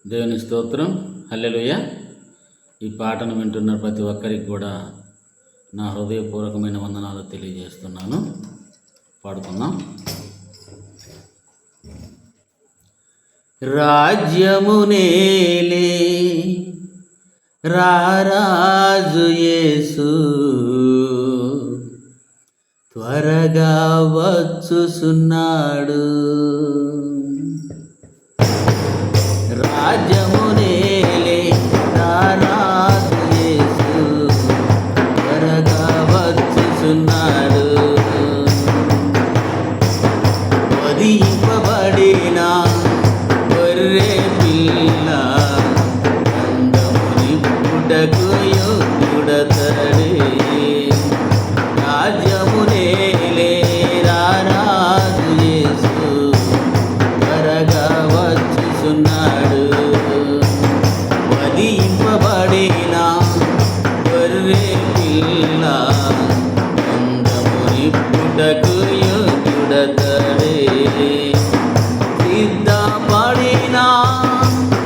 దేవుని స్తోత్రం. హల్లెలూయా. ఈ పాటను వింటున్న ప్రతి ఒక్కరికి కూడా నా హృదయపూర్వకమైన వందనాలు తెలియజేస్తున్నాను. పాడుకుందాం. రాజ్యమునేలే రారాజు యేసు త్వరగా వచ్చుచున్నాడు. రాజ్యమునేలే రారాజు యేసు త్వరగా వచ్చుచున్నాడు. వధింపబడిన గొర్రె పిల్ల అందముని పుటకు యోగ్యుడతడే. రాజ్యమునేలే రారాజు యేసు త్వరగా వచ్చుచున్నాడు. వధింపబడిన గొర్రె పిల్ల అందముని పుటకు యోగ్యుడతడే. సిద్ధపడిన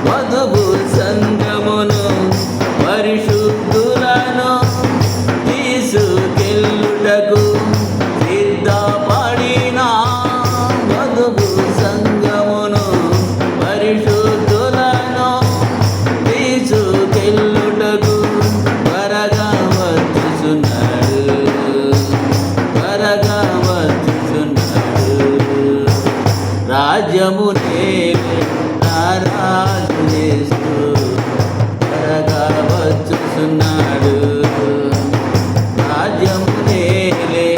వధువు సంఘమును పరిశుద్ధులను తీసుకెళ్ళుటకు సిద్ధపడిన వధువు సంఘమును పరిశుద్ధులను తీసుకెళ్ళుటకు త్వరగా వచ్చుచున్నాడు. త్వరగా వచ్చుచున్నాడు. రాజ్యమునేలే రారాజు యేసు త్వరగా వచ్చుచున్నాడు. రాజ్యమునేలే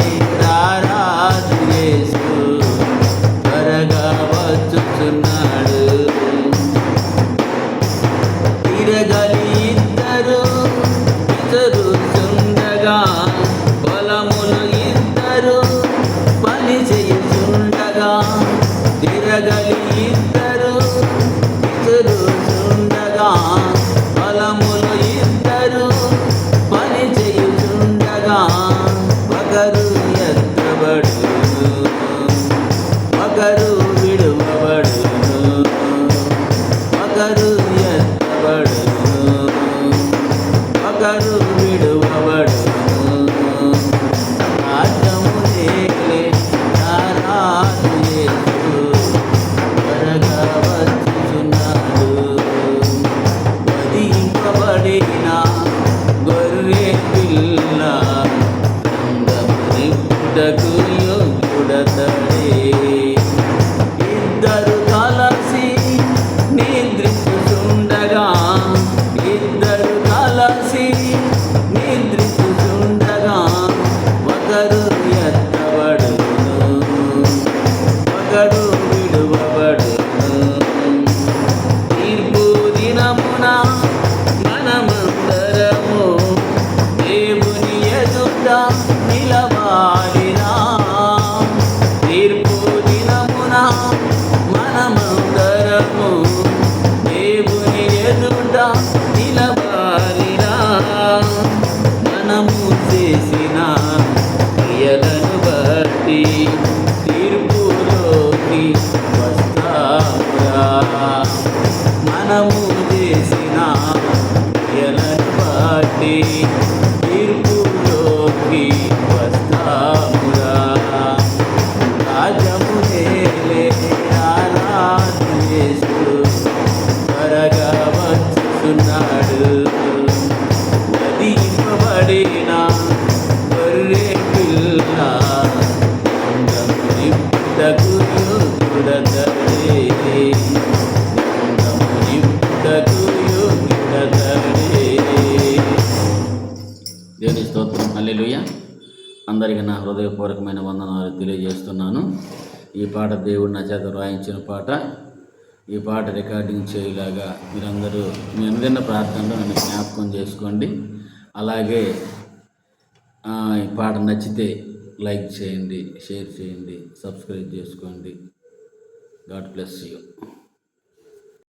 రారాజు యేసు త్వరగా వచ్చుచున్నాడు. తిరగలి ఇద్దరు విసురుచుండగా పొలములు ఇద్దరు పని చేయుచుండగా. తిరగలి ఇద్దరు విసురుచుండగా పొలములు ఇద్దరు పని చేయుచుండగా. ఒకరు ఎత్తబడును, ఒకరు విడువబడును. ఒకరు ఎత్తబడును, ఒకరు విడువబడును. రాజ్యమునేలే రారాజు యేసు త్వరగా వచ్చుచున్నాడు. వధింపబడిన గొర్రె పిల్ల అందముని పుటకు యోగ్యుడతడే. ఇద్దరు కలసి నిద్రించుచుండగా, ఇద్దరు కలసి నిద్రించుచుండగా. ఒకరు ఎత్తబడును, ఒకడు విడువబడును. తీర్పు దినమున మనమందరము దేవుని ఎదుట నిలవాలిరా. తీర్పు దినమున మనమందరము దేవుని ఎదుట నిలవాలిరా. మనము చేసిన క్రియలను బట్టి తీర్పులోకి వస్తామురా. మనము చేసిన క్రియలను బట్టి తీర్పులోకి వస్తామురా. రాజ్యమునేలే రారాజు యేసు త్వరగా వచ్చుచున్నాడు. వధింపబడిన గొర్రె పిల్ల అందముని పుటకు యోగ్యుడతడే. అందముని పుటకు యోగ్యుడతడే. దేవుని స్తోత్రం. హల్లెలూయా. అందరికీ నా హృదయపూర్వకమైన వందనాలు తెలియజేస్తున్నాను. ఈ పాట దేవుడు నా చేత రాయించిన పాట. ఈ పాట రికార్డింగ్ చేయలాగా మీరందరూ మీ అనుదిన ప్రార్థనలో నన్ను జ్ఞాపకం చేసుకోండి. అలాగే ఈ పాట నచ్చితే లైక్ చేయండి, షేర్ చేయండి, సబ్స్క్రైబ్ చేసుకోండి. God bless you.